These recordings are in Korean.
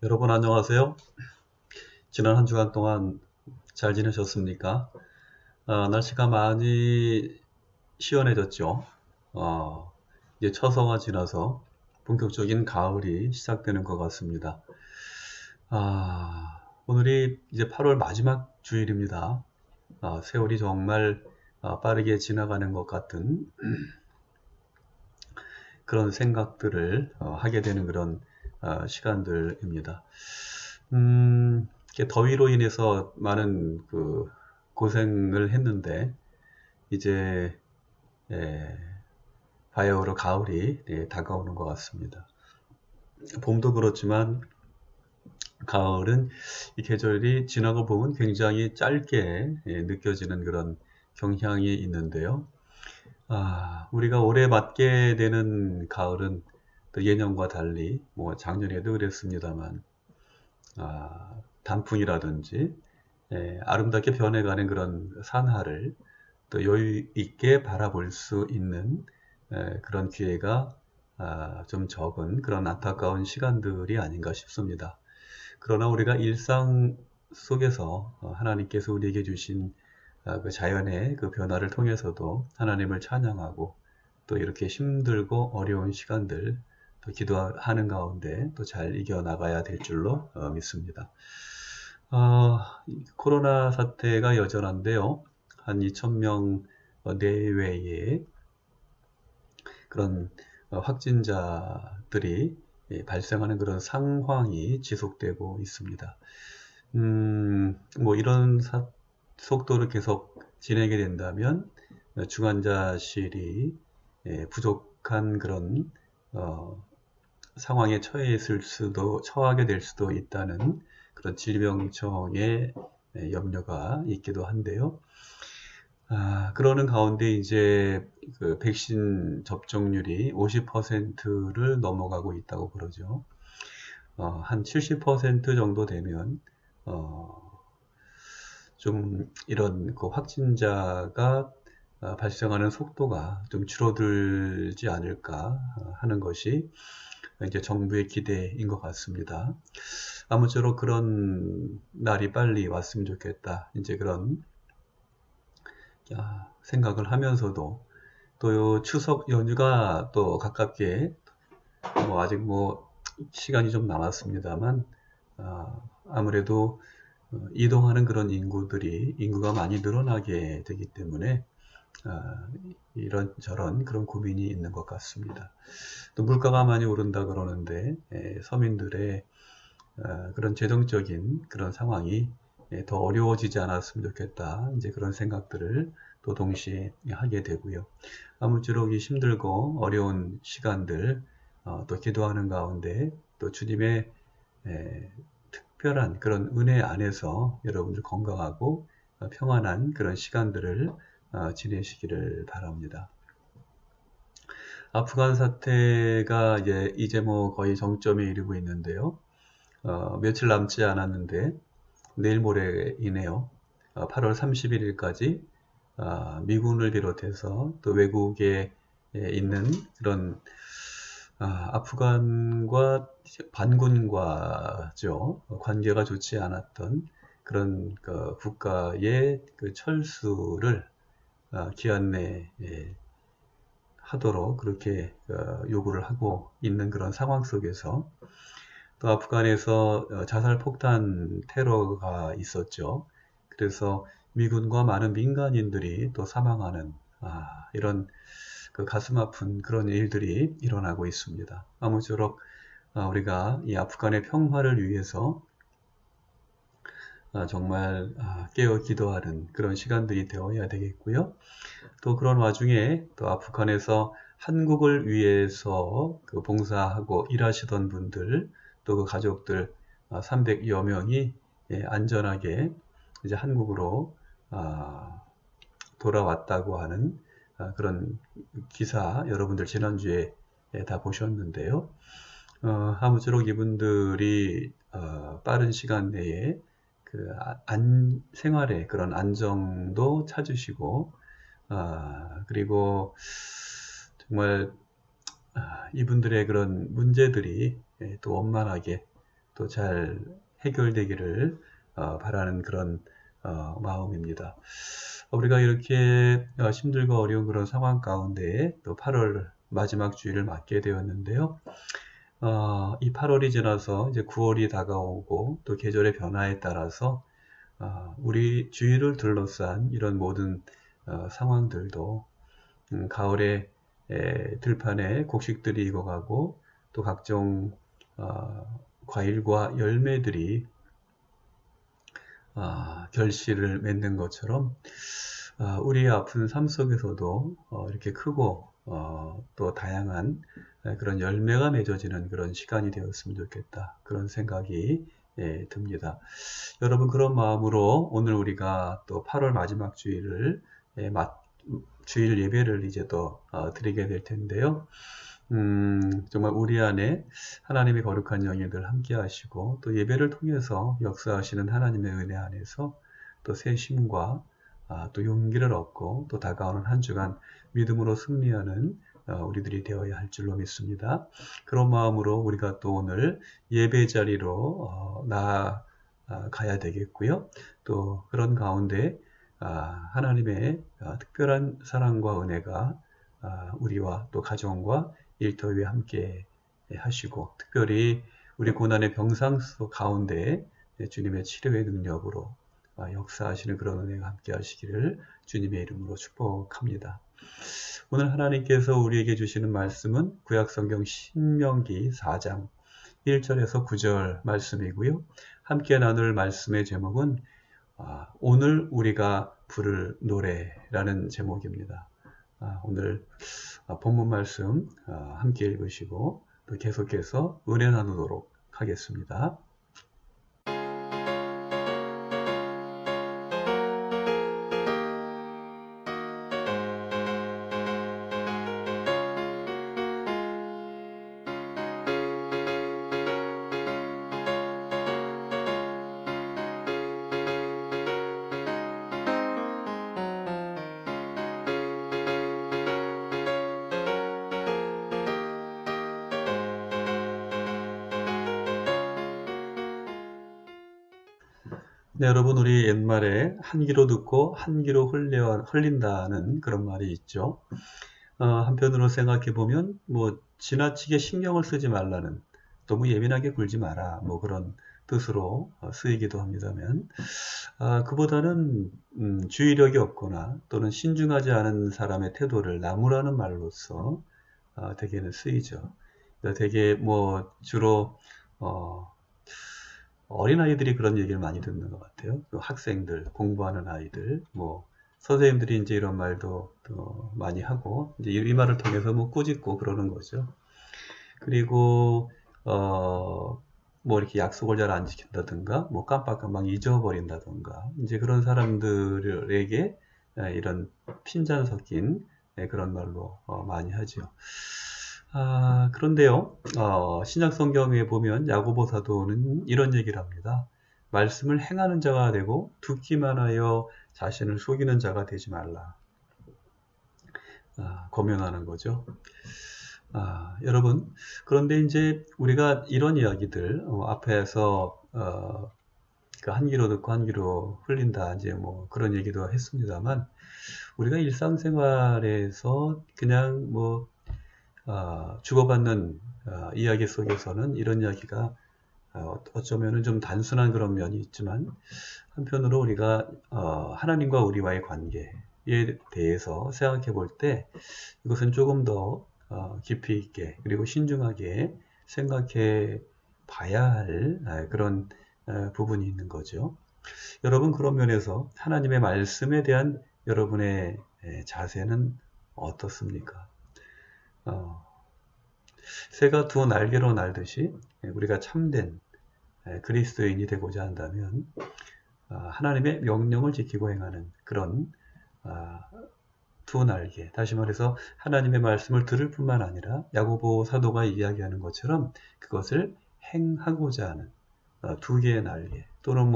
여러분 안녕하세요. 지난 한 주간 동안 잘 지내셨습니까? 날씨가 많이 시원해졌죠. 어, 이제 처서가 지나서 본격적인 가을이 시작되는 것 같습니다. 오늘이 이제 8월 마지막 주일입니다. 세월이 정말 빠르게 지나가는 것 같은 그런 생각들을 하게 되는 그런 시간들입니다. 이렇게 더위로 인해서 많은 고생을 했는데 이제 예, 바야흐로 가을이 다가오는 것 같습니다. 봄도 그렇지만 가을은 이 계절이 지나고 보면 굉장히 짧게 느껴지는 그런 경향이 있는데요. 우리가 올해 맞게 되는 가을은 또 예년과 달리 뭐 작년에도 그랬습니다만 단풍이라든지 아름답게 변해가는 그런 산하를 또 여유 있게 바라볼 수 있는 그런 기회가 좀 적은 그런 안타까운 시간들이 아닌가 싶습니다. 그러나 우리가 일상 속에서 하나님께서 우리에게 주신 그 자연의 그 변화를 통해서도 하나님을 찬양하고 또 이렇게 힘들고 어려운 시간들 또 기도하는 가운데 또 잘 이겨나가야 될 줄로 믿습니다. 코로나 사태가 여전한데요. 한 2,000명 내외의 그런 확진자들이 발생하는 그런 상황이 지속되고 있습니다. 뭐 이런 속도를 계속 지내게 된다면 중환자실이 부족한 그런 상황에 처하게 될 수도 있다는 그런 질병청의 염려가 있기도 한데요. 그러는 가운데 이제 그 백신 접종률이 50%를 넘어가고 있다고 그러죠. 한 70% 정도 되면 좀 이런 그 확진자가 발생하는 속도가 좀 줄어들지 않을까 하는 것이 이제 정부의 기대인 것 같습니다. 아무쪼록 그런 날이 빨리 왔으면 좋겠다. 이제 그런 생각을 하면서도 또 추석 연휴가 또 가깝게 뭐 아직 뭐 시간이 좀 남았습니다만 아무래도 이동하는 그런 인구가 많이 늘어나게 되기 때문에 이런저런 그런 고민이 있는 것 같습니다. 또 물가가 많이 오른다 그러는데 서민들의 그런 재정적인 그런 상황이 더 어려워지지 않았으면 좋겠다. 이제 그런 생각들을 또 동시에 하게 되고요. 아무쪼록 이 힘들고 어려운 시간들 또 기도하는 가운데 또 주님의 특별한 그런 은혜 안에서 여러분들 건강하고 평안한 그런 시간들을 지내시기를 바랍니다. 아프간 사태가 이제 뭐 거의 정점에 이르고 있는데요. 며칠 남지 않았는데 내일 모레이네요. 8월 31일까지 미군을 비롯해서 또 외국에 있는 그런 아프간과 반군과죠 관계가 좋지 않았던 그런 그 국가의 그 철수를 기한 내에 하도록 그렇게 요구를 하고 있는 그런 상황 속에서 또 아프간에서 자살 폭탄 테러가 있었죠. 그래서 미군과 많은 민간인들이 또 사망하는 이런 그 가슴 아픈 그런 일들이 일어나고 있습니다. 아무쪼록 우리가 이 아프간의 평화를 위해서 정말 깨어 기도하는 그런 시간들이 되어야 되겠고요. 또 그런 와중에 또 아프간에서 한국을 위해서 그 봉사하고 일하시던 분들 또 그 가족들 300여 명이 안전하게 이제 한국으로 돌아왔다고 하는 그런 기사 여러분들 지난주에 다 보셨는데요. 아무쪼록 이분들이 빠른 시간 내에 그 생활의 그런 안정도 찾으시고 그리고 정말 이분들의 그런 문제들이 또 원만하게 또 잘 해결되기를 바라는 그런 마음입니다. 우리가 이렇게 힘들고 어려운 그런 상황 가운데 또 8월 마지막 주일을 맞게 되었는데요. 이 8월이 지나서 이제 9월이 다가오고 또 계절의 변화에 따라서 우리 주위를 둘러싼 이런 모든 상황들도 가을에 들판에 곡식들이 익어가고 또 각종 과일과 열매들이 결실을 맺는 것처럼 우리의 아픈 삶 속에서도 이렇게 크고 또 다양한 그런 열매가 맺어지는 그런 시간이 되었으면 좋겠다. 그런 생각이 듭니다. 여러분 그런 마음으로 오늘 우리가 또 8월 마지막 주일을 주일 예배를 이제 또 드리게 될 텐데요. 정말 우리 안에 하나님의 거룩한 영이들 함께 하시고 또 예배를 통해서 역사하시는 하나님의 은혜 안에서 또 새 힘과 또 용기를 얻고 또 다가오는 한 주간 믿음으로 승리하는 우리들이 되어야 할 줄로 믿습니다. 그런 마음으로 우리가 또 오늘 예배 자리로 나아가야 되겠고요. 또 그런 가운데 하나님의 특별한 사랑과 은혜가 우리와 또 가정과 일터 위에 함께 하시고 특별히 우리 고난의 병상 속 가운데 주님의 치료의 능력으로 역사하시는 그런 은혜가 함께 하시기를 주님의 이름으로 축복합니다. 오늘 하나님께서 우리에게 주시는 말씀은 구약성경 신명기 4장 1절에서 9절 말씀이고요. 함께 나눌 말씀의 제목은 오늘 우리가 부를 노래라는 제목입니다. 오늘 본문 말씀 함께 읽으시고 또 계속해서 은혜 나누도록 하겠습니다. 네, 여러분, 우리 옛말에 한 귀로 듣고 한 귀로 흘린다는 그런 말이 있죠. 한편으로 생각해 보면, 지나치게 신경을 쓰지 말라는, 너무 예민하게 굴지 마라, 그런 뜻으로 쓰이기도 합니다만, 그보다는, 주의력이 없거나 또는 신중하지 않은 사람의 태도를 나무라는 말로써, 대개는 쓰이죠. 되게 주로, 어린아이들이 그런 얘기를 많이 듣는 것 같아요. 학생들, 공부하는 아이들, 선생님들이 이제 이런 말도 많이 하고, 이제 이 말을 통해서 꾸짖고 그러는 거죠. 그리고, 이렇게 약속을 잘 안 지킨다든가, 깜빡깜빡 잊어버린다든가, 이제 그런 사람들에게 이런 핀잔 섞인 그런 말로 많이 하죠. 그런데요, 신약 성경에 보면 야고보 사도는 이런 얘기를 합니다. 말씀을 행하는 자가 되고 듣기만 하여 자신을 속이는 자가 되지 말라. 권면하는 거죠. 여러분, 그런데 이제 우리가 이런 이야기들, 앞에서, 한 귀로 듣고 한 귀로 흘린다, 이제 그런 얘기도 했습니다만, 우리가 일상생활에서 그냥 주고받는 이야기 속에서는 이런 이야기가 어쩌면은 좀 단순한 그런 면이 있지만 한편으로 우리가 하나님과 우리와의 관계에 대해서 생각해 볼 때 이것은 조금 더 깊이 있게 그리고 신중하게 생각해 봐야 할 그런 부분이 있는 거죠. 여러분 그런 면에서 하나님의 말씀에 대한 여러분의 자세는 어떻습니까? 새가 두 날개로 날듯이 우리가 참된 그리스도인이 되고자 한다면 하나님의 명령을 지키고 행하는 그런 두 날개, 다시 말해서 하나님의 말씀을 들을 뿐만 아니라 야고보 사도가 이야기하는 것처럼 그것을 행하고자 하는 두 개의 날개, 또는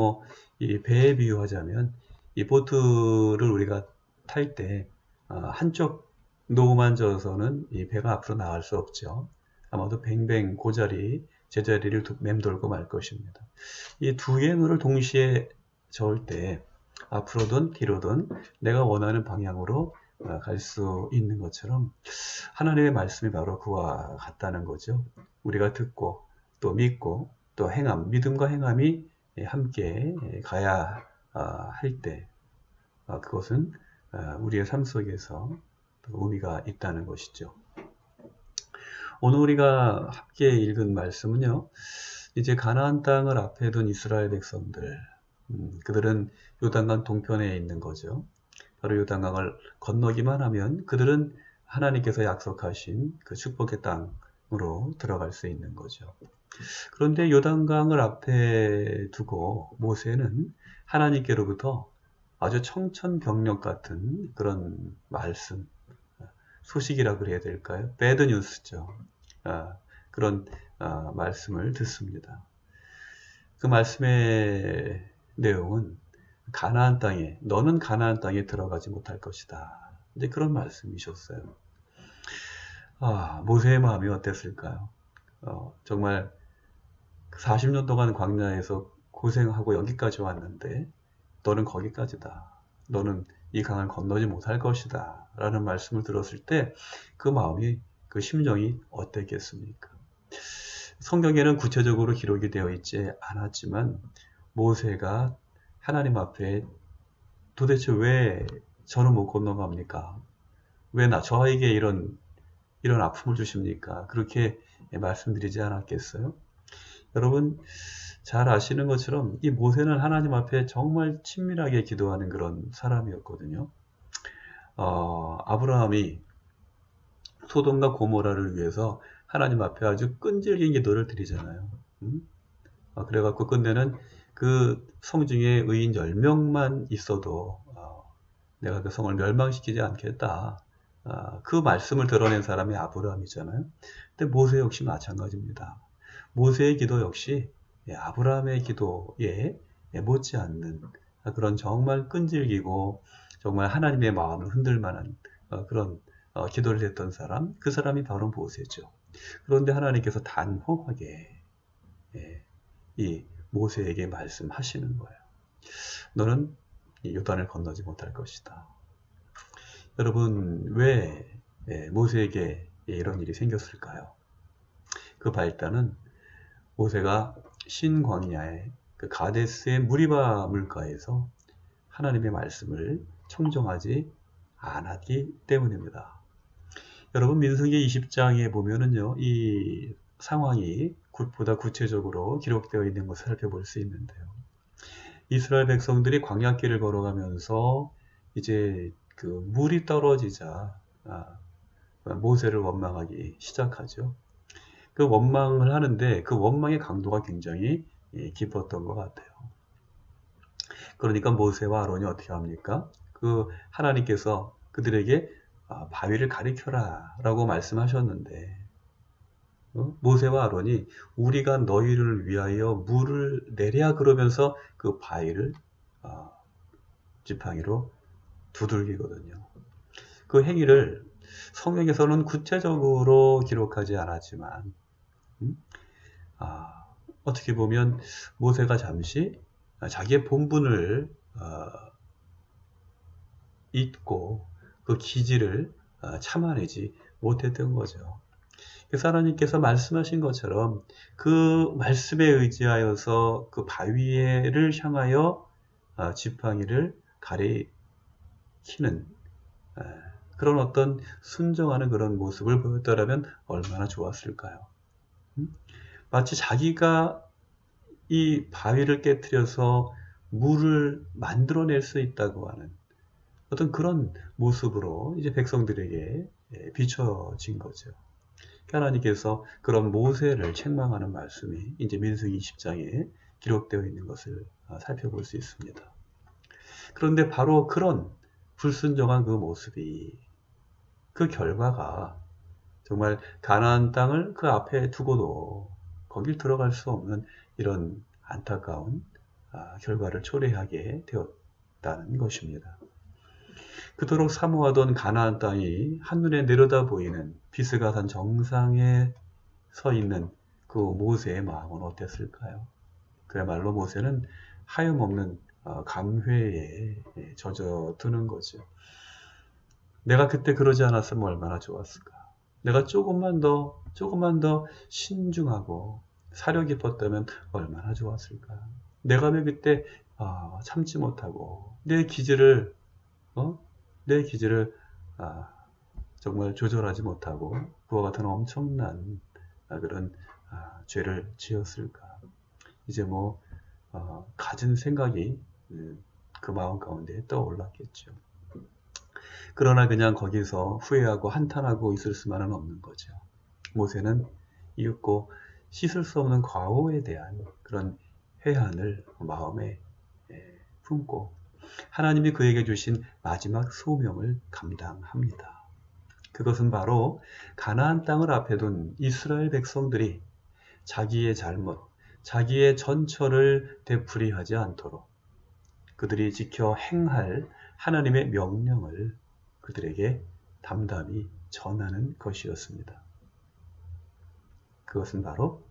이 배에 비유하자면 이 보트를 우리가 탈 때 한쪽 노만 져서는 이 배가 앞으로 나갈 수 없죠. 아마도 뱅뱅 고자리 제자리를 맴돌고 말 것입니다. 이 두 개의 눈을 동시에 저을 때 앞으로든 뒤로든 내가 원하는 방향으로 갈 수 있는 것처럼 하나님의 말씀이 바로 그와 같다는 거죠. 우리가 듣고 또 믿고 또 행함, 믿음과 행함이 함께 가야 할 때 그것은 우리의 삶 속에서 의미가 있다는 것이죠. 오늘 우리가 함께 읽은 말씀은요, 이제 가나안 땅을 앞에 둔 이스라엘 백성들, 그들은 요단강 동편에 있는 거죠. 바로 요단강을 건너기만 하면 그들은 하나님께서 약속하신 그 축복의 땅으로 들어갈 수 있는 거죠. 그런데 요단강을 앞에 두고 모세는 하나님께로부터 아주 청천벽력 같은 그런 말씀, 소식이라 그래야 될까요? 배드 뉴스죠. 그런 말씀을 듣습니다. 그 말씀의 내용은 가나안 땅에, 너는 가나안 땅에 들어가지 못할 것이다. 이제 그런 말씀이셨어요. 모세의 마음이 어땠을까요? 정말 40년 동안 광야에서 고생하고 여기까지 왔는데 너는 거기까지다. 너는 이 강을 건너지 못할 것이다. 라는 말씀을 들었을 때 그 마음이, 그 심정이 어땠겠습니까? 성경에는 구체적으로 기록이 되어 있지 않았지만 모세가 하나님 앞에 도대체 왜 저는 못 건너갑니까? 왜 저에게 이런 아픔을 주십니까? 그렇게 말씀드리지 않았겠어요? 여러분 잘 아시는 것처럼 이 모세는 하나님 앞에 정말 친밀하게 기도하는 그런 사람이었거든요. 아브라함이 소돔과 고모라를 위해서 하나님 앞에 아주 끈질긴 기도를 드리잖아요. 그래갖고 끝내는 그 성 중에 의인 10명만 있어도 내가 그 성을 멸망시키지 않겠다. 그 말씀을 드러낸 사람이 아브라함이잖아요. 근데 모세 역시 마찬가지입니다. 모세의 기도 역시 아브라함의 기도에 못지않는 그런 정말 끈질기고 정말 하나님의 마음을 흔들 만한 그런 기도를 했던 사람, 그 사람이 바로 모세죠. 그런데 하나님께서 단호하게 이 모세에게 말씀하시는 거예요. 너는 요단을 건너지 못할 것이다. 여러분 왜 모세에게 이런 일이 생겼을까요? 그 발단은 모세가 신광야의 그 가데스의 무리바 물가에서 하나님의 말씀을 청정하지 않았기 때문입니다. 여러분 민수기 20장에 보면은요, 이 상황이 보다 구체적으로 기록되어 있는 것을 살펴볼 수 있는데요. 이스라엘 백성들이 광야길을 걸어가면서 이제 그 물이 떨어지자 모세를 원망하기 시작하죠. 그 원망을 하는데 그 원망의 강도가 굉장히 깊었던 것 같아요. 그러니까 모세와 아론이 어떻게 합니까? 그 하나님께서 그들에게 바위를 가리켜라 라고 말씀하셨는데 모세와 아론이 우리가 너희를 위하여 물을 내랴 그러면서 그 바위를 지팡이로 두들기거든요. 그 행위를 성경에서는 구체적으로 기록하지 않았지만 어떻게 보면 모세가 잠시 자기의 본분을 잊고 그 기질을 참아내지 못했던 거죠. 그래서 하나님께서 말씀하신 것처럼 그 말씀에 의지하여서 그 바위를 향하여 지팡이를 가리키는 그런 어떤 순종하는 그런 모습을 보였더라면 얼마나 좋았을까요? 마치 자기가 이 바위를 깨트려서 물을 만들어낼 수 있다고 하는 어떤 그런 모습으로 이제 백성들에게 비춰진 거죠. 하나님께서 그런 모세를 책망하는 말씀이 이제 민수기 20장에 기록되어 있는 것을 살펴볼 수 있습니다. 그런데 바로 그런 불순종한 그 모습이 그 결과가 정말 가나안 땅을 그 앞에 두고도 거길 들어갈 수 없는 이런 안타까운 결과를 초래하게 되었다는 것입니다. 그토록 사모하던 가나안 땅이 한눈에 내려다 보이는 비스가산 정상에 서 있는 그 모세의 마음은 어땠을까요? 그야말로 모세는 하염없는 감회에 젖어드는 거죠. 내가 그때 그러지 않았으면 얼마나 좋았을까. 내가 조금만 더 신중하고 사려 깊었다면 얼마나 좋았을까. 내가 왜 그때 참지 못하고 내 기질을 어? 내 기질을 정말 조절하지 못하고 그와 같은 엄청난 그런 죄를 지었을까. 이제 뭐 가진 생각이 그 마음 가운데 떠올랐겠죠. 그러나 그냥 거기서 후회하고 한탄하고 있을 수만은 없는 거죠. 모세는 이윽고 씻을 수 없는 과오에 대한 그런 회한을 마음에 품고 하나님이 그에게 주신 마지막 소명을 감당합니다. 그것은 바로 가나안 땅을 앞에 둔 이스라엘 백성들이 자기의 잘못, 자기의 전처를 되풀이하지 않도록 그들이 지켜 행할 하나님의 명령을 그들에게 담담히 전하는 것이었습니다. 그것은 바로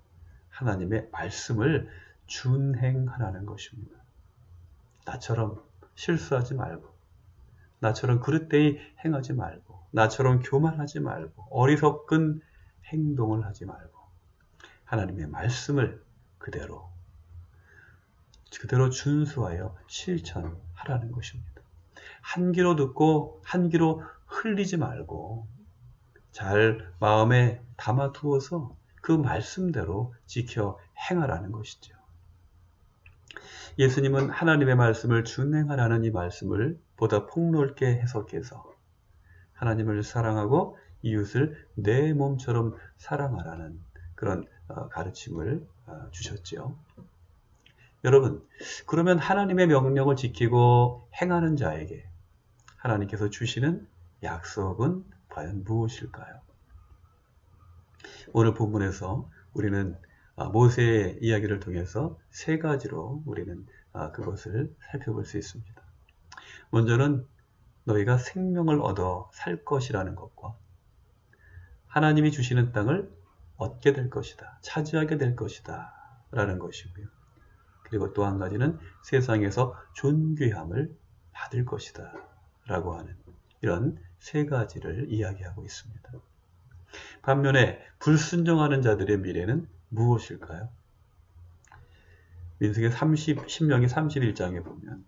하나님의 말씀을 준행하라는 것입니다. 나처럼 실수하지 말고, 나처럼 그릇되이 행하지 말고, 나처럼 교만하지 말고, 어리석은 행동을 하지 말고, 하나님의 말씀을 그대로 준수하여 실천하라는 것입니다. 한 귀로 듣고 한 귀로 흘리지 말고 잘 마음에 담아두어서 그 말씀대로 지켜 행하라는 것이죠. 예수님은 하나님의 말씀을 준행하라는 이 말씀을 보다 폭넓게 해석해서 하나님을 사랑하고 이웃을 내 몸처럼 사랑하라는 그런 가르침을 주셨지요. 여러분, 그러면 하나님의 명령을 지키고 행하는 자에게 하나님께서 주시는 약속은 과연 무엇일까요? 오늘 본문에서 우리는 모세의 이야기를 통해서 세 가지로 우리는 그것을 살펴볼 수 있습니다. 먼저는 너희가 생명을 얻어 살 것이라는 것과 하나님이 주시는 땅을 얻게 될 것이다, 차지하게 될 것이다 라는 것이고요. 그리고 또 한 가지는 세상에서 존귀함을 받을 것이다 라고 하는 이런 세 가지를 이야기하고 있습니다. 반면에 불순종하는 자들의 미래는 무엇일까요? 민수기 신명기 31장에 보면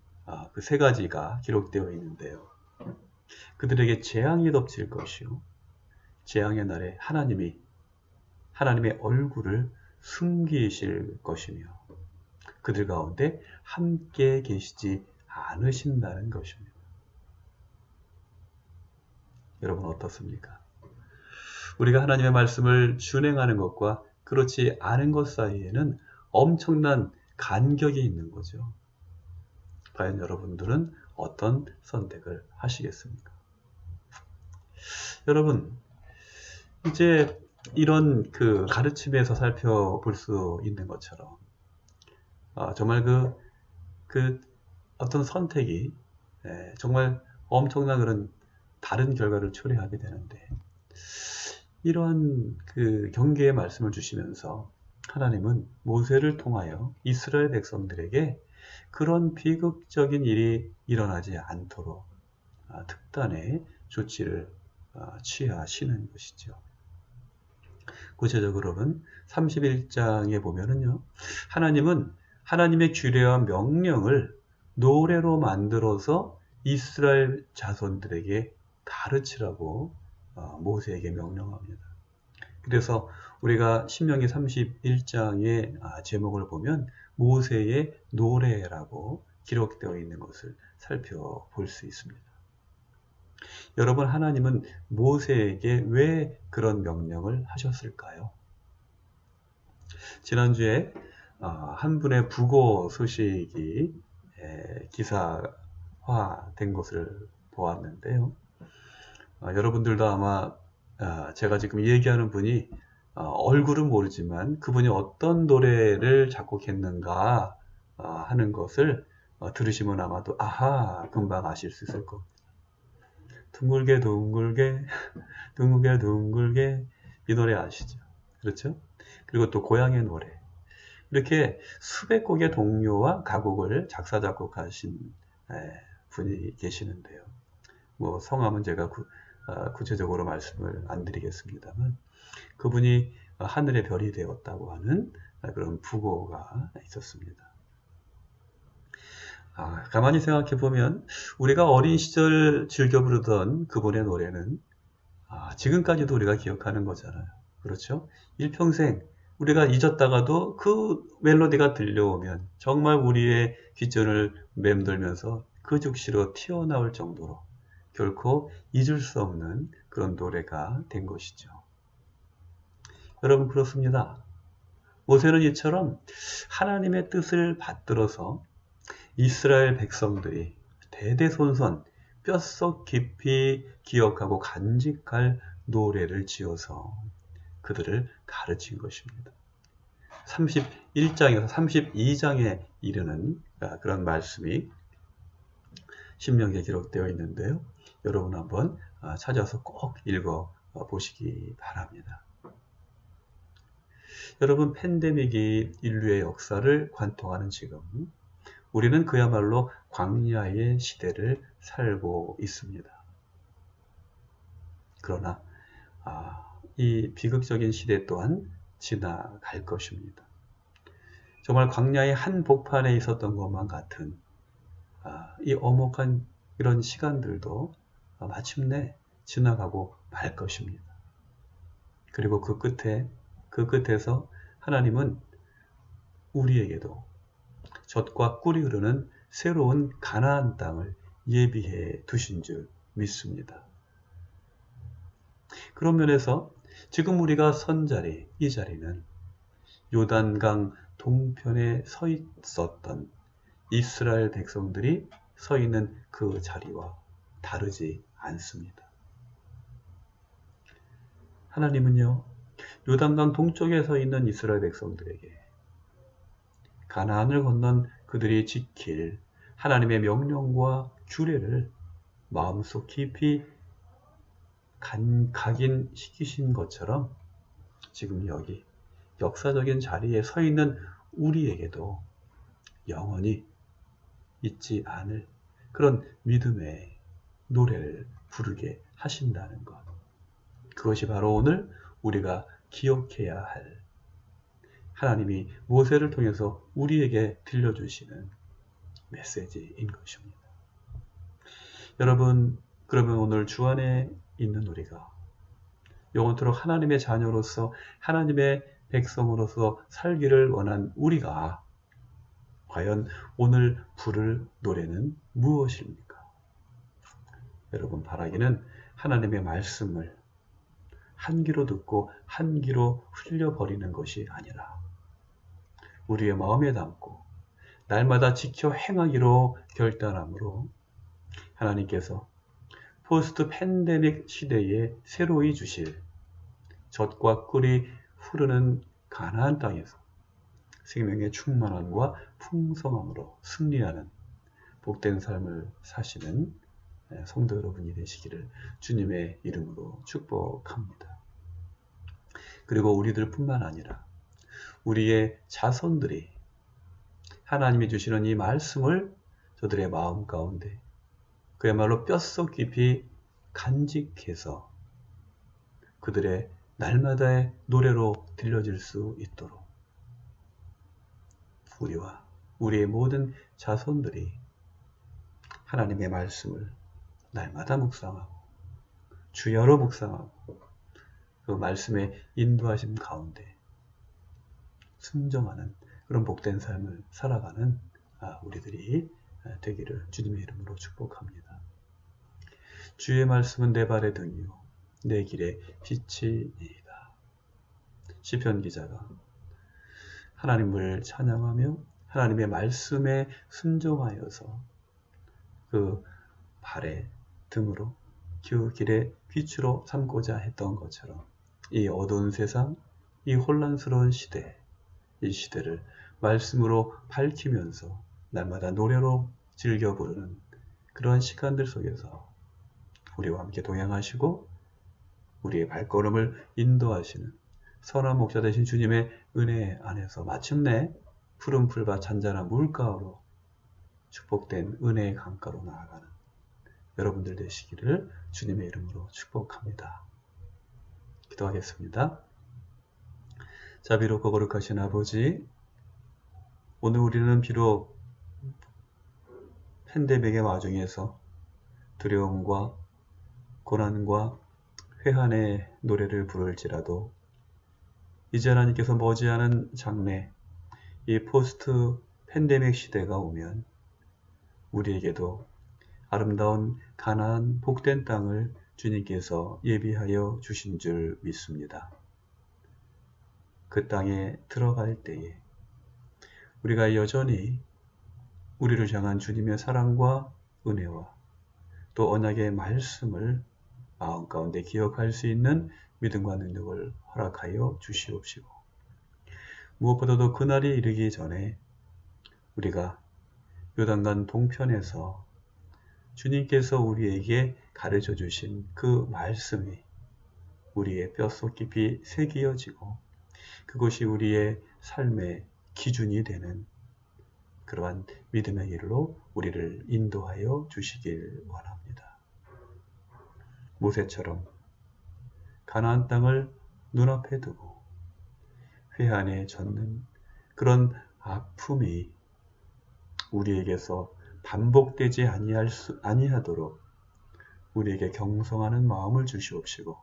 그 세 가지가 기록되어 있는데요. 그들에게 재앙이 덮칠 것이요, 재앙의 날에 하나님의 얼굴을 숨기실 것이며 그들 가운데 함께 계시지 않으신다는 것입니다. 여러분 어떻습니까? 우리가 하나님의 말씀을 준행하는 것과 그렇지 않은 것 사이에는 엄청난 간격이 있는 거죠. 과연 여러분들은 어떤 선택을 하시겠습니까? 여러분, 이제 이런 그 가르침에서 살펴볼 수 있는 것처럼 정말 그 어떤 선택이 정말 엄청난 그런 다른 결과를 초래하게 되는데 이러한 그 경계의 말씀을 주시면서 하나님은 모세를 통하여 이스라엘 백성들에게 그런 비극적인 일이 일어나지 않도록 특단의 조치를 취하시는 것이죠. 구체적으로는 31장에 보면은요, 하나님은 하나님의 규례와 명령을 노래로 만들어서 이스라엘 자손들에게 가르치라고 모세에게 명령합니다. 그래서 우리가 신명기 31장의 제목을 보면 모세의 노래라고 기록되어 있는 것을 살펴볼 수 있습니다. 여러분, 하나님은 모세에게 왜 그런 명령을 하셨을까요? 지난주에 한 분의 부고 소식이 기사화된 것을 보았는데요. 여러분들도 아마 제가 지금 얘기하는 분이 얼굴은 모르지만 그분이 어떤 노래를 작곡했는가 하는 것을 들으시면 아마도 금방 아실 수 있을 겁니다. 둥글게 둥글게 둥글게 둥글게 이 노래 아시죠? 그렇죠? 그리고 또 고향의 노래, 이렇게 수백 곡의 동요와 가곡을 작사 작곡하신 분이 계시는데요. 뭐 성함은 제가 구체적으로 말씀을 안 드리겠습니다만, 그분이 하늘의 별이 되었다고 하는 그런 부고가 있었습니다. 가만히 생각해 보면 우리가 어린 시절 즐겨 부르던 그분의 노래는 지금까지도 우리가 기억하는 거잖아요. 그렇죠? 일평생 우리가 잊었다가도 그 멜로디가 들려오면 정말 우리의 귓전을 맴돌면서 그 즉시로 튀어나올 정도로 결코 잊을 수 없는 그런 노래가 된 것이죠. 여러분, 그렇습니다. 모세는 이처럼 하나님의 뜻을 받들어서 이스라엘 백성들이 대대손손 뼛속 깊이 기억하고 간직할 노래를 지어서 그들을 가르친 것입니다. 31장에서 32장에 이르는 그런 말씀이 신명기에 기록되어 있는데요. 여러분 한번 찾아서 꼭 읽어 보시기 바랍니다. 여러분, 팬데믹이 인류의 역사를 관통하는 지금 우리는 그야말로 광야의 시대를 살고 있습니다. 그러나 이 비극적인 시대 또한 지나갈 것입니다. 정말 광야의 한 복판에 있었던 것만 같은 이 엄혹한 이런 시간들도 마침내 지나가고 말 것입니다. 그리고 그 끝에서 하나님은 우리에게도 젖과 꿀이 흐르는 새로운 가나안 땅을 예비해 두신 줄 믿습니다. 그런 면에서 지금 우리가 선 자리, 이 자리는 요단강 동편에 서 있었던 이스라엘 백성들이 서 있는 그 자리와 다르지 않습니다. 하나님은요, 요단강 동쪽에 서 있는 이스라엘 백성들에게 가나안을 건넌 그들이 지킬 하나님의 명령과 규례를 마음속 깊이 각인시키신 것처럼 지금 여기 역사적인 자리에 서 있는 우리에게도 영원히 잊지 않을 그런 믿음의 노래를 부르게 하신다는 것. 그것이 바로 오늘 우리가 기억해야 할 하나님이 모세를 통해서 우리에게 들려주시는 메시지인 것입니다. 여러분, 그러면 오늘 주 안에 있는 우리가 영원토록 하나님의 자녀로서 하나님의 백성으로서 살기를 원한 우리가 과연 오늘 부를 노래는 무엇입니까? 여러분, 바라기는 하나님의 말씀을 한 귀로 듣고 한 귀로 흘려버리는 것이 아니라 우리의 마음에 담고 날마다 지켜 행하기로 결단함으로 하나님께서 포스트 팬데믹 시대에 새로이 주실 젖과 꿀이 흐르는 가나안 땅에서 생명의 충만함과 풍성함으로 승리하는 복된 삶을 사시는 성도 여러분이 되시기를 주님의 이름으로 축복합니다. 그리고 우리들 뿐만 아니라 우리의 자손들이 하나님이 주시는 이 말씀을 저들의 마음 가운데 그야말로 뼛속 깊이 간직해서 그들의 날마다의 노래로 들려질 수 있도록 우리와 우리의 모든 자손들이 하나님의 말씀을 날마다 묵상하고 주야로 묵상하고 그 말씀의 인도하심 가운데 순종하는 그런 복된 삶을 살아가는 우리들이 되기를 주님의 이름으로 축복합니다. 주의 말씀은 내 발의 등이요 내 길의 빛이니이다. 시편 기자가 하나님을 찬양하며 하나님의 말씀에 순종하여서 그 발의 등으로 그 길의 빛으로 삼고자 했던 것처럼 이 어두운 세상, 이 혼란스러운 시대, 이 시대를 말씀으로 밝히면서 날마다 노래로 즐겨 부르는 그러한 시간들 속에서 우리와 함께 동행하시고 우리의 발걸음을 인도하시는 선한 목자 되신 주님의 은혜 안에서 마침내 푸른 풀밭 잔잔한 물가로 축복된 은혜의 강가로 나아가는 여러분들 되시기를 주님의 이름으로 축복합니다. 기도하겠습니다. 자비롭고 거룩하신 아버지, 오늘 우리는 비록 팬데믹의 와중에서 두려움과 고난과 회한의 노래를 부를지라도 이제 하나님께서 머지않은 장래, 이 포스트 팬데믹 시대가 오면 우리에게도 아름다운 가나안 복된 땅을 주님께서 예비하여 주신 줄 믿습니다. 그 땅에 들어갈 때에 우리가 여전히 우리를 향한 주님의 사랑과 은혜와 또 언약의 말씀을 마음 가운데 기억할 수 있는 믿음과 능력을 허락하여 주시옵시고, 무엇보다도 그날이 이르기 전에 우리가 요단강 동편에서 주님께서 우리에게 가르쳐 주신 그 말씀이 우리의 뼛속 깊이 새기어지고 그것이 우리의 삶의 기준이 되는 그러한 믿음의 길로 우리를 인도하여 주시길 원합니다. 모세처럼 가나안 땅을 눈앞에 두고 회한에 젖는 그런 아픔이 우리에게서 반복되지 아니하도록 우리에게 경성하는 마음을 주시옵시고,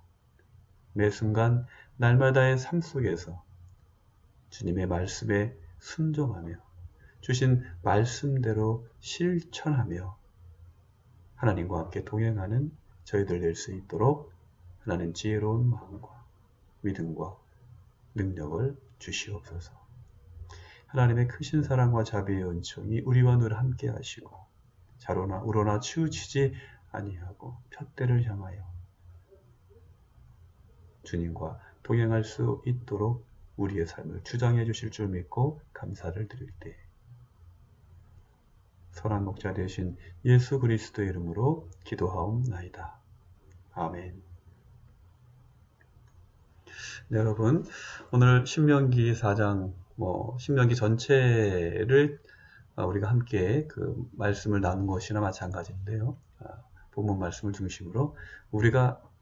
매 순간 날마다의 삶 속에서 주님의 말씀에 순종하며 주신 말씀대로 실천하며 하나님과 함께 동행하는 저희들 될 수 있도록 하나님 지혜로운 마음과 믿음과 능력을 주시옵소서. 하나님의 크신 사랑과 자비의 은총이 우리와 늘 함께 하시고 자로나 우로나 치우치지 아니하고 푯대를 향하여 주님과 동행할 수 있도록 우리의 삶을 주장해 주실 줄 믿고 감사를 드릴 때 선한 목자 되신 예수 그리스도의 이름으로 기도하옵나이다. 아멘. 네, 여러분, 오늘 신명기 4장, 신명기 전체를 우리가 함께 그 말씀을 나눈 것이나 마찬가지인데요. 본문 말씀을 중심으로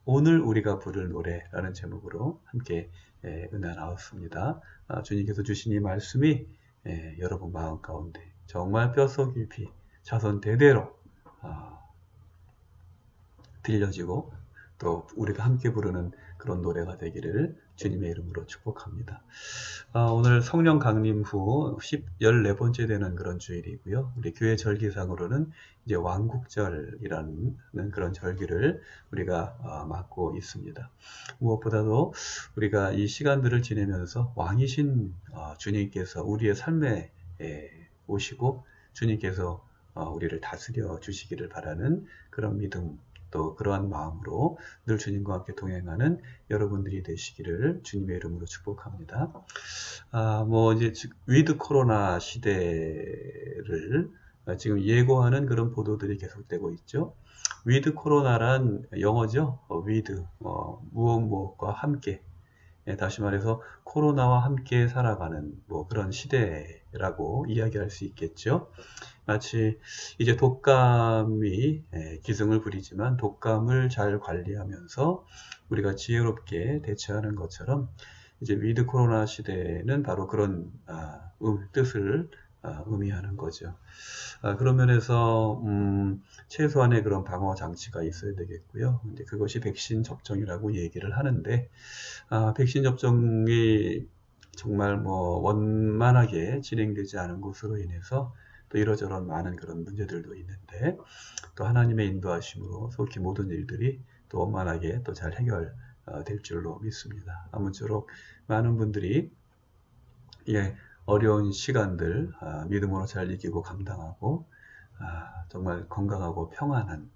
오늘 우리가 부를 노래라는 제목으로 함께 은혜 나눴습니다. 주님께서 주신 이 말씀이 여러분 마음 가운데 정말 뼛속 깊이 자손 대대로 들려지고 또 우리가 함께 부르는 그런 노래가 되기를 주님의 이름으로 축복합니다. 오늘 성령 강림 후 14번째 되는 그런 주일이고요. 우리 교회 절기상으로는 이제 왕국절이라는 그런 절기를 우리가 맞고 있습니다. 무엇보다도 우리가 이 시간들을 지내면서 왕이신 주님께서 우리의 삶에 오시고 주님께서 우리를 다스려 주시기를 바라는 그런 믿음, 또 그러한 마음으로 늘 주님과 함께 동행하는 여러분들이 되시기를 주님의 이름으로 축복합니다. 이제 위드 코로나 시대를 지금 예고하는 그런 보도들이 계속되고 있죠. 위드 코로나란 영어죠. 위드, 무엇과 함께. 다시 말해서 코로나와 함께 살아가는 그런 시대라고 이야기할 수 있겠죠. 마치 이제 독감이 기승을 부리지만 독감을 잘 관리하면서 우리가 지혜롭게 대처하는 것처럼 이제 위드 코로나 시대는 바로 그런 뜻을 의미하는 거죠. 그런 면에서 최소한의 그런 방어 장치가 있어야 되겠고요. 근데 그것이 백신 접종이라고 얘기를 하는데 백신 접종이 정말 원만하게 진행되지 않은 것으로 인해서 또 이러저런 많은 그런 문제들도 있는데 또 하나님의 인도하심으로 속히 모든 일들이 또 원만하게 또 잘 해결될 줄로 믿습니다. 아무쪼록 많은 분들이 어려운 시간들 믿음으로 잘 이기고 감당하고 정말 건강하고 평안한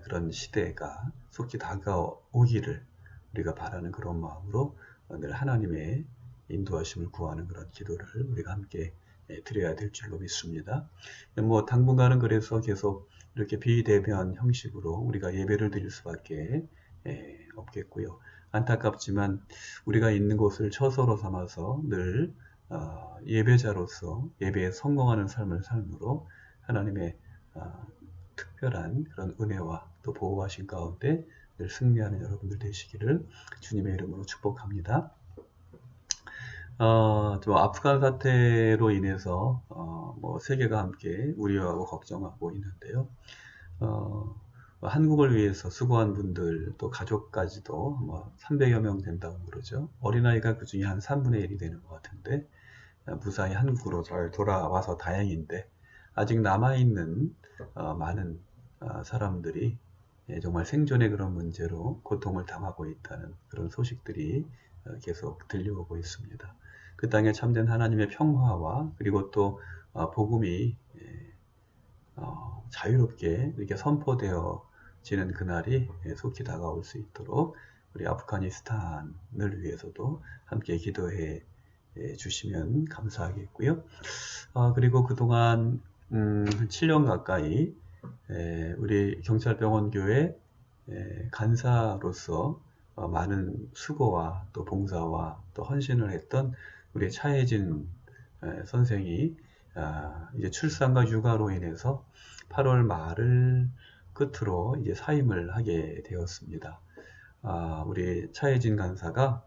그런 시대가 속히 다가오기를 우리가 바라는 그런 마음으로 늘 하나님의 인도하심을 구하는 그런 기도를 우리가 함께 드려야 될 줄로 믿습니다. 당분간은 그래서 계속 이렇게 비대면 형식으로 우리가 예배를 드릴 수밖에 없겠고요. 안타깝지만 우리가 있는 곳을 처소로 삼아서 늘 예배자로서 예배에 성공하는 삶을 삶으로 하나님의 특별한 그런 은혜와 또 보호하신 가운데 늘 승리하는 여러분들 되시기를 주님의 이름으로 축복합니다. 좀 아프간 사태로 인해서 뭐 세계가 함께 우려하고 걱정하고 있는데요. 한국을 위해서 수고한 분들 또 가족까지도 뭐 300여 명 된다고 그러죠. 어린아이가 그 중에 한 3분의 1이 되는 것 같은데 무사히 한국으로 잘 돌아와서 다행인데 아직 남아있는 많은 사람들이 정말 생존의 그런 문제로 고통을 당하고 있다는 그런 소식들이 계속 들려오고 있습니다. 그 땅에 참된 하나님의 평화와 그리고 또 복음이 자유롭게 이렇게 선포되어지는 그날이 속히 다가올 수 있도록 우리 아프가니스탄을 위해서도 함께 기도해 주시면 감사하겠고요. 그리고 그동안 7년 가까이 우리 경찰병원 교회 간사로서 많은 수고와 또 봉사와 또 헌신을 했던 우리 차혜진 선생이 이제 출산과 육아로 인해서 8월 말을 끝으로 이제 사임을 하게 되었습니다. 우리 차혜진 간사가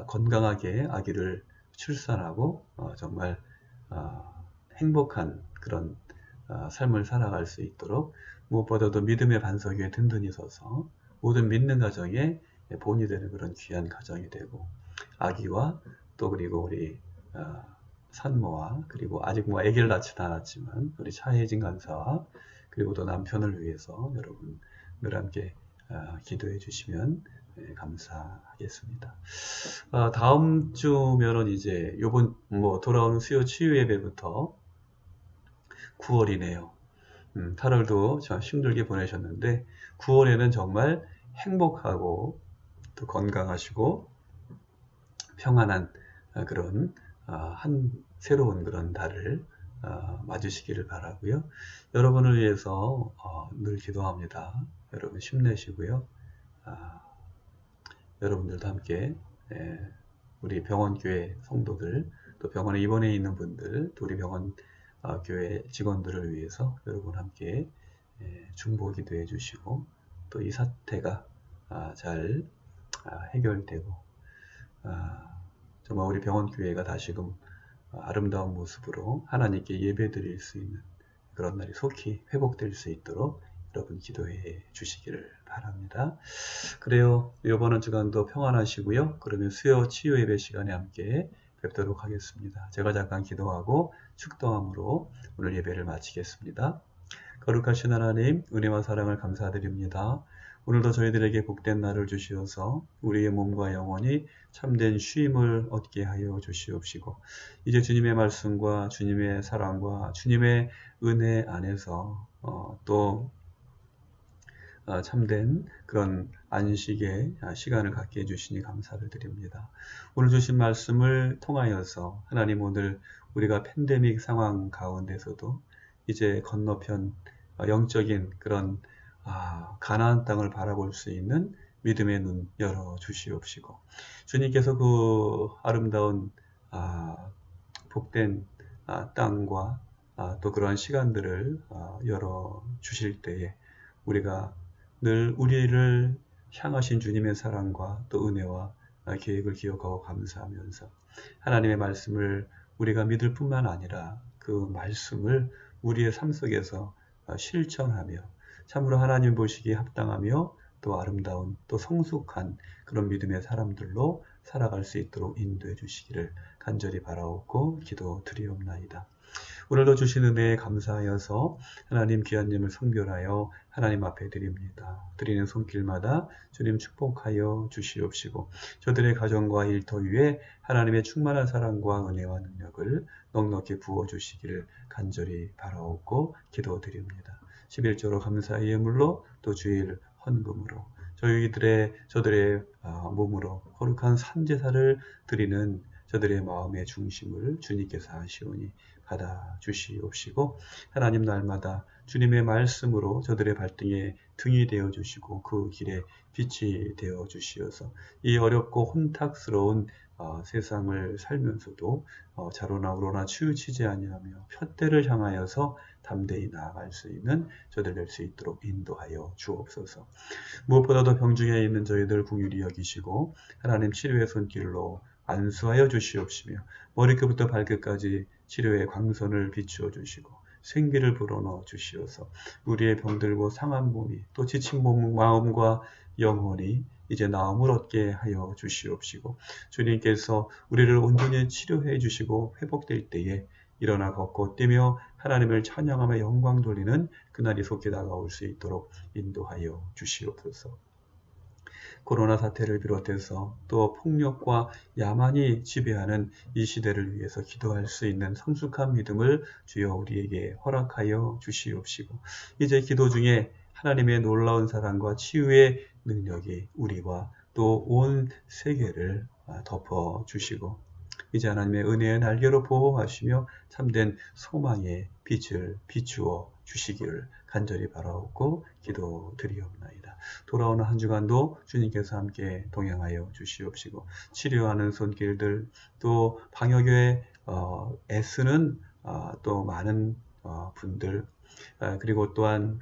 건강하게 아기를 출산하고 정말 행복한 그런 삶을 살아갈 수 있도록 무엇보다도 믿음의 반석 위에 든든히 서서 모든 믿는 가정에 본이 되는 그런 귀한 가정이 되고 아기와 또 그리고 우리 산모와 그리고 아직 뭐 아기를 낳지는 않았지만 우리 차혜진 간사와 그리고 또 남편을 위해서 여러분 늘 함께 기도해 주시면 감사하겠습니다. 다음 주면은 이제 요번 뭐 돌아오는 수요 치유 예배부터 9월이네요. 8월도 참 힘들게 보내셨는데 9월에는 정말 행복하고 또 건강하시고 평안한 그런 한 새로운 그런 달을 맞으시기를 바라고요. 여러분을 위해서 늘 기도합니다. 여러분 힘내시고요. 여러분들도 함께 우리 병원교회 성도들 또 병원에 입원해 있는 분들 또 우리 병원 교회 직원들을 위해서 여러분 함께 중보 기도해 주시고 또 이 사태가 잘 해결되고 정말 우리 병원 교회가 다시금 아름다운 모습으로 하나님께 예배 드릴 수 있는 그런 날이 속히 회복될 수 있도록 여러분 기도해 주시기를 바랍니다. 그래요. 이번 한 주간도 평안하시고요. 그러면 수요 치유 예배 시간에 함께 뵙도록 하겠습니다. 제가 잠깐 기도하고 축도함으로 오늘 예배를 마치겠습니다. 거룩하신 하나님, 은혜와 사랑을 감사드립니다. 오늘도 저희들에게 복된 날을 주시어서 우리의 몸과 영혼이 참된 쉼을 얻게 하여 주시옵시고 이제 주님의 말씀과 주님의 사랑과 주님의 은혜 안에서 또 참된 그런 안식의 시간을 갖게 해주시니 감사를 드립니다. 오늘 주신 말씀을 통하여서 하나님 오늘 우리가 팬데믹 상황 가운데서도 이제 건너편 영적인 그런 가나안 땅을 바라볼 수 있는 믿음의 눈 열어 주시옵시고 주님께서 그 아름다운 복된 땅과 또 그러한 시간들을 열어 주실 때에 우리가 늘 우리를 향하신 주님의 사랑과 또 은혜와 계획을 기억하고 감사하면서 하나님의 말씀을 우리가 믿을 뿐만 아니라 그 말씀을 우리의 삶 속에서 실천하며 참으로 하나님 보시기에 합당하며 또 아름다운 또 성숙한 그런 믿음의 사람들로 살아갈 수 있도록 인도해 주시기를 간절히 바라옵고 기도드리옵나이다. 오늘도 주신 은혜에 감사하여서 하나님 귀한 님을 성별하여 하나님 앞에 드립니다. 드리는 손길마다 주님 축복하여 주시옵시고 저들의 가정과 일터 위에 하나님의 충만한 사랑과 은혜와 능력을 넉넉히 부어주시기를 간절히 바라옵고 기도드립니다. 11조로 감사의 예물로 또 주일 헌금으로 저들의 몸으로 거룩한 산제사를 드리는 저들의 마음의 중심을 주님께서 하시오니 받아 주시옵시고 하나님 날마다 주님의 말씀으로 저들의 발등에 등이 되어 주시고 그 길에 빛이 되어 주시어서 이 어렵고 혼탁스러운 세상을 살면서도 자로나 우로나 치우치지 아니하며 푯대를 향하여서 담대히 나아갈 수 있는 저들 될 수 있도록 인도하여 주옵소서. 무엇보다도 병중에 있는 저희들 긍휼히 여기시고 하나님 치료의 손길로 안수하여 주시옵시며 머리끝부터 발끝까지 치료의 광선을 비추어 주시고 생기를 불어넣어 주시어서 우리의 병들고 상한 몸이 또 지친 몸, 마음과 영혼이 이제 나음을 얻게 하여 주시옵시고 주님께서 우리를 온전히 치료해 주시고 회복될 때에 일어나 걷고 뛰며 하나님을 찬양하며 영광 돌리는 그날이 속히 다가올 수 있도록 인도하여 주시옵소서. 코로나 사태를 비롯해서 또 폭력과 야만이 지배하는 이 시대를 위해서 기도할 수 있는 성숙한 믿음을 주여 우리에게 허락하여 주시옵시고 이제 기도 중에 하나님의 놀라운 사랑과 치유의 능력이 우리와 또 온 세계를 덮어 주시고 이제 하나님의 은혜의 날개로 보호하시며 참된 소망의 빛을 비추어 주시기를 간절히 바라옵고 기도드리옵나이다. 돌아오는 한 주간도 주님께서 함께 동행하여 주시옵시고 치료하는 손길들 또 방역에 애쓰는 또 많은 분들 그리고 또한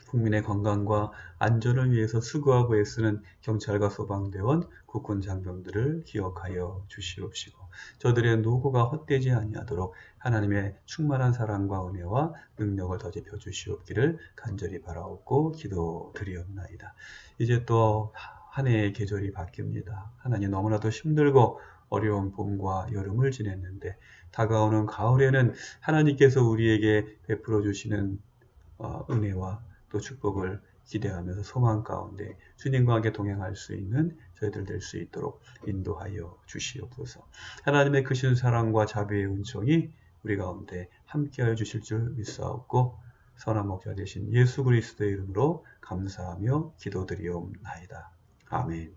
국민의 건강과 안전을 위해서 수고하고 애쓰는 경찰과 소방대원, 국군 장병들을 기억하여 주시옵시고 저들의 노고가 헛되지 아니하도록 하나님의 충만한 사랑과 은혜와 능력을 더집혀 주시옵기를 간절히 바라옵고 기도드리옵나이다. 이제 또 한 해의 계절이 바뀝니다. 하나님 너무나도 힘들고 어려운 봄과 여름을 지냈는데 다가오는 가을에는 하나님께서 우리에게 베풀어 주시는 은혜와 또 축복을 기대하면서 소망 가운데 주님과 함께 동행할 수 있는 저희들 될 수 있도록 인도하여 주시옵소서. 하나님의 크신 사랑과 자비의 은총이 우리 가운데 함께하여 주실 줄 믿사옵고 선한 목자 되신 예수 그리스도의 이름으로 감사하며 기도드리옵나이다. 아멘.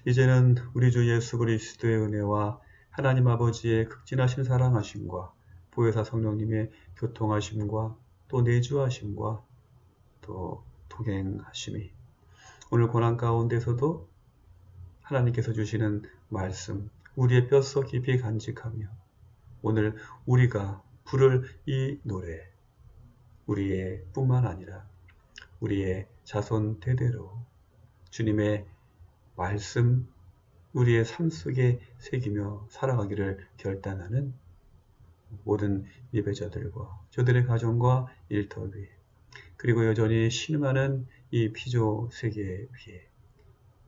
이제는 우리 주 예수 그리스도의 은혜와 하나님 아버지의 극진하신 사랑하심과 보혜사 성령님의 교통하심과 또 내주하심과 또 동행하심이 오늘 고난 가운데서도 하나님께서 주시는 말씀 우리의 뼛속 깊이 간직하며 오늘 우리가 부를 이 노래 우리의 뿐만 아니라 우리의 자손 대대로 주님의 말씀 우리의 삶 속에 새기며 살아가기를 결단하는 모든 예배자들과 저들의 가정과 일터 위에 그리고 여전히 신음하는 이 피조 세계 위에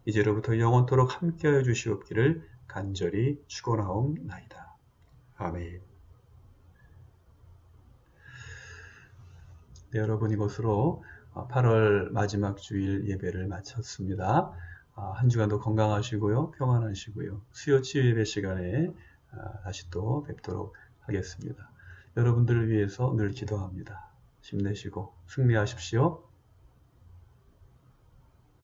이제로부터 영원토록 함께하여 주시옵기를 간절히 축원하옵나이다. 아멘. 네, 여러분 이것으로 8월 마지막 주일 예배를 마쳤습니다. 한 주간도 건강하시고요. 평안하시고요. 수요 치유 예배 시간에 다시 또 뵙도록 하겠습니다. 여러분들을 위해서 늘 기도합니다. 힘내시고 승리하십시오.